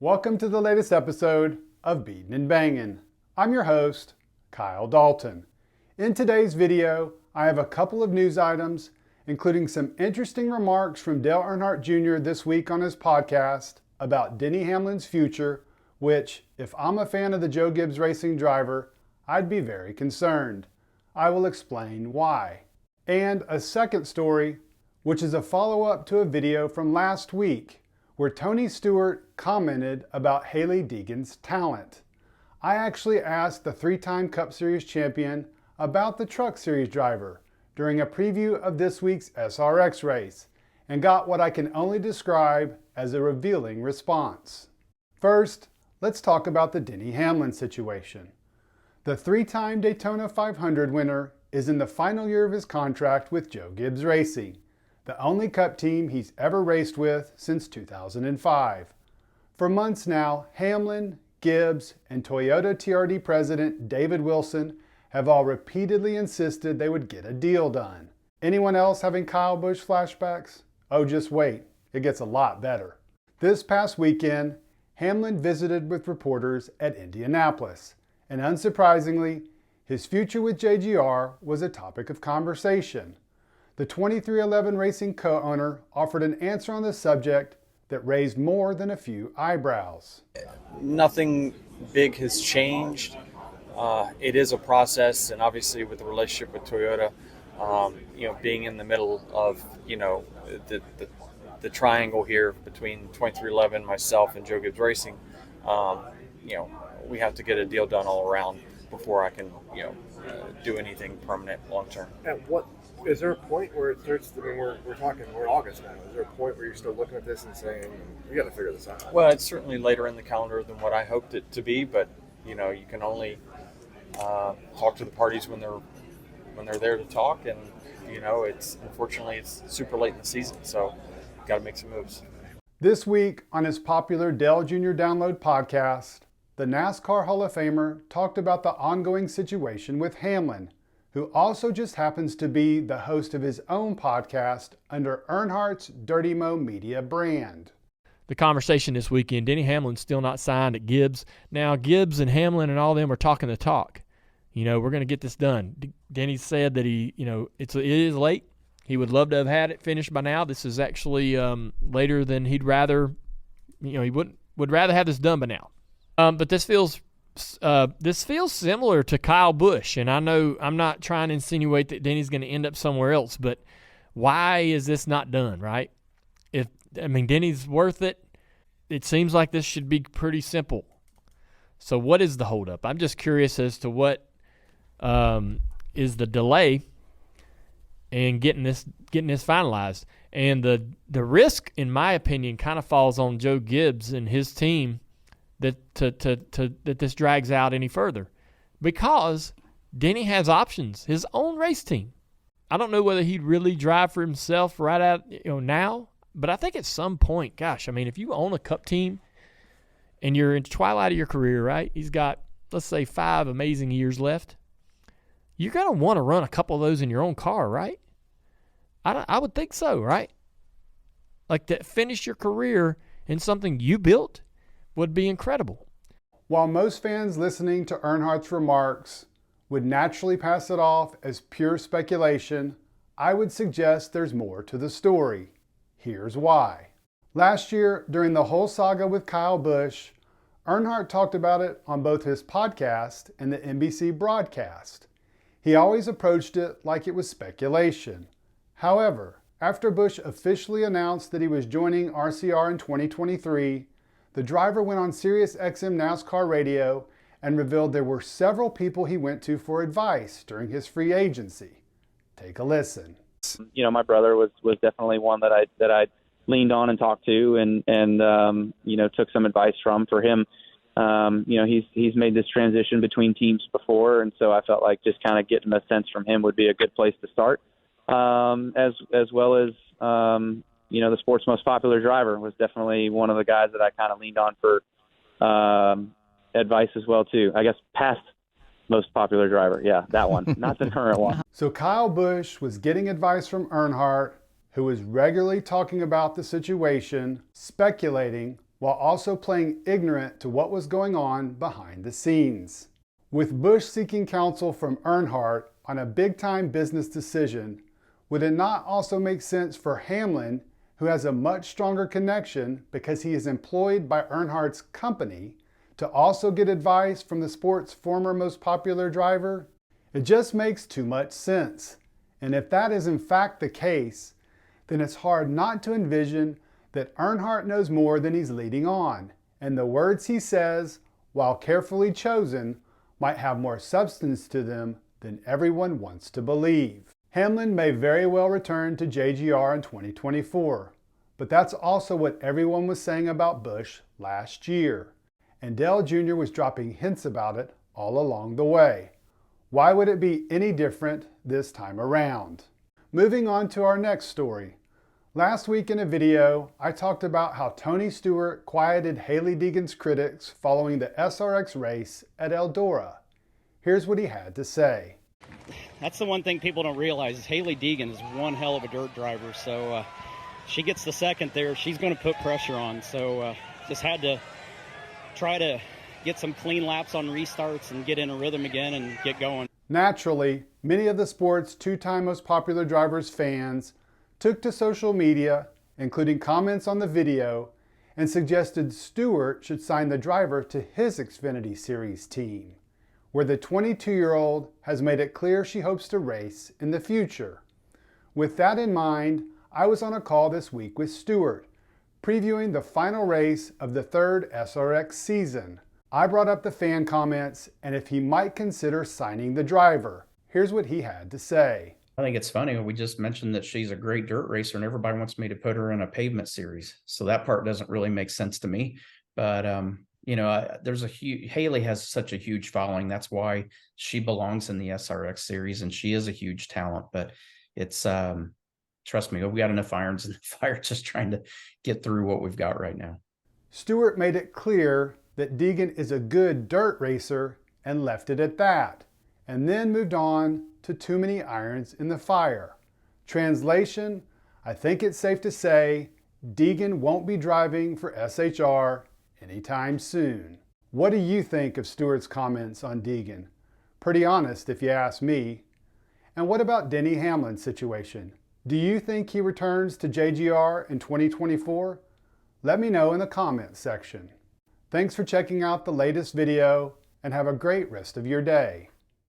Welcome to the latest episode of Beatin' and Bangin'. I'm your host, Kyle Dalton. In today's video, I have a couple of news items, including some interesting remarks from Dale Earnhardt Jr. this week on his podcast about Denny Hamlin's future, which, if I'm a fan of the Joe Gibbs Racing driver, I'd be very concerned. I will explain why. And a second story, which is a follow-up to a video from last week, where Tony Stewart commented about Hailie Deegan's talent. I actually asked the three-time Cup Series champion about the Truck Series driver during a preview of this week's SRX race, and got what I can only describe as a revealing response. First, let's talk about the Denny Hamlin situation. The three-time Daytona 500 winner is in the final year of his contract with Joe Gibbs Racing, the only Cup team he's ever raced with since 2005. For months now, Hamlin, Gibbs, and Toyota TRD president David Wilson have all repeatedly insisted they would get a deal done. Anyone else having Kyle Busch flashbacks? Oh, just wait, it gets a lot better. This past weekend, Hamlin visited with reporters at Indianapolis, and unsurprisingly, his future with JGR was a topic of conversation. The 2311 Racing co-owner offered an answer on the subject that raised more than a few eyebrows. Nothing big has changed. It is a process, and obviously with the relationship with Toyota, being in the middle of, the triangle here between 2311, myself, and Joe Gibbs Racing, we have to get a deal done all around before I can, do anything permanent long term. And what is there a point where it starts? I mean, we're August now. Is there a point where you're still looking at this and saying, we got to figure this out? Well, it's certainly later in the calendar than what I hoped it to be, but you can only talk to the parties when they're there to talk, and it's unfortunately it's super late in the season, so got to make some moves. This week on his popular Dale Jr. Download podcast, the NASCAR Hall of Famer talked about the ongoing situation with Hamlin, who also just happens to be the host of his own podcast under Earnhardt's Dirty Mo Media brand. The conversation this weekend, Denny Hamlin's still not signed at Gibbs. Now, Gibbs and Hamlin and all them are talking the talk. We're going to get this done. Denny said that it is late. He would love to have had it finished by now. This is actually later than he'd rather, he would rather have this done by now. But this feels similar to Kyle Busch, and I know I'm not trying to insinuate that Denny's going to end up somewhere else, but why is this not done, right? Denny's worth it. It seems like this should be pretty simple. So what is the holdup? I'm just curious as to what is the delay in getting this finalized. And the risk, in my opinion, kind of falls on Joe Gibbs and his team that this drags out any further, because Denny has options, his own race team. I don't know whether he'd really drive for himself right out now, but I think at some point, if you own a Cup team and you're in the twilight of your career, right? He's got, let's say, 5 amazing years left. You're going to want to run a couple of those in your own car, right? I would think so, right? Like, to finish your career in something you built would be incredible. While most fans listening to Earnhardt's remarks would naturally pass it off as pure speculation, I would suggest there's more to the story. Here's why. Last year, during the whole saga with Kyle Busch, Earnhardt talked about it on both his podcast and the NBC broadcast. He always approached it like it was speculation. However, after Busch officially announced that he was joining RCR in 2023, the driver went on Sirius XM NASCAR radio and revealed there were several people he went to for advice during his free agency. Take a listen. My brother was definitely one that I leaned on and talked to and took some advice from. For him, he's made this transition between teams before, and so I felt like just kind of getting a sense from him would be a good place to start. As well as the sport's most popular driver was definitely one of the guys that I kind of leaned on for advice as well too. I guess past most popular driver, yeah, that one, not the current one. So Kyle Busch was getting advice from Earnhardt, who was regularly talking about the situation, speculating while also playing ignorant to what was going on behind the scenes. With Busch seeking counsel from Earnhardt on a big-time business decision, would it not also make sense for Hamlin, who has a much stronger connection because he is employed by Earnhardt's company, to also get advice from the sport's former most popular driver? It just makes too much sense. And if that is in fact the case, then it's hard not to envision that Earnhardt knows more than he's leading on, and the words he says, while carefully chosen, might have more substance to them than everyone wants to believe. Hamlin may very well return to JGR in 2024, but that's also what everyone was saying about Busch last year, and Dale Jr. was dropping hints about it all along the way. Why would it be any different this time around? Moving on to our next story. Last week in a video, I talked about how Tony Stewart quieted Hailie Deegan's critics following the SRX race at Eldora. Here's what he had to say. That's the one thing people don't realize is Hailie Deegan is one hell of a dirt driver. So she gets the second there, she's going to put pressure on. So just had to try to get some clean laps on restarts and get in a rhythm again and get going. Naturally, many of the sport's two-time most popular drivers' fans took to social media, including comments on the video, and suggested Stewart should sign the driver to his Xfinity Series team, where the 22-year-old has made it clear she hopes to race in the future. With that in mind, I was on a call this week with Stewart, previewing the final race of the third SRX season. I brought up the fan comments and if he might consider signing the driver. Here's what he had to say. I think it's funny. We just mentioned that she's a great dirt racer and everybody wants me to put her in a pavement series. So that part doesn't really make sense to me. But, there's Hailie has such a huge following. That's why she belongs in the SRX series and she is a huge talent. But it's, trust me, we got enough irons in the fire just trying to get through what we've got right now. Stewart made it clear that Deegan is a good dirt racer and left it at that, and then moved on to too many irons in the fire. Translation, I think it's safe to say Deegan won't be driving for SHR anytime soon. What do you think of Stewart's comments on Deegan? Pretty honest if you ask me. And what about Denny Hamlin's situation? Do you think he returns to JGR in 2024? Let me know in the comments section. Thanks for checking out the latest video and have a great rest of your day.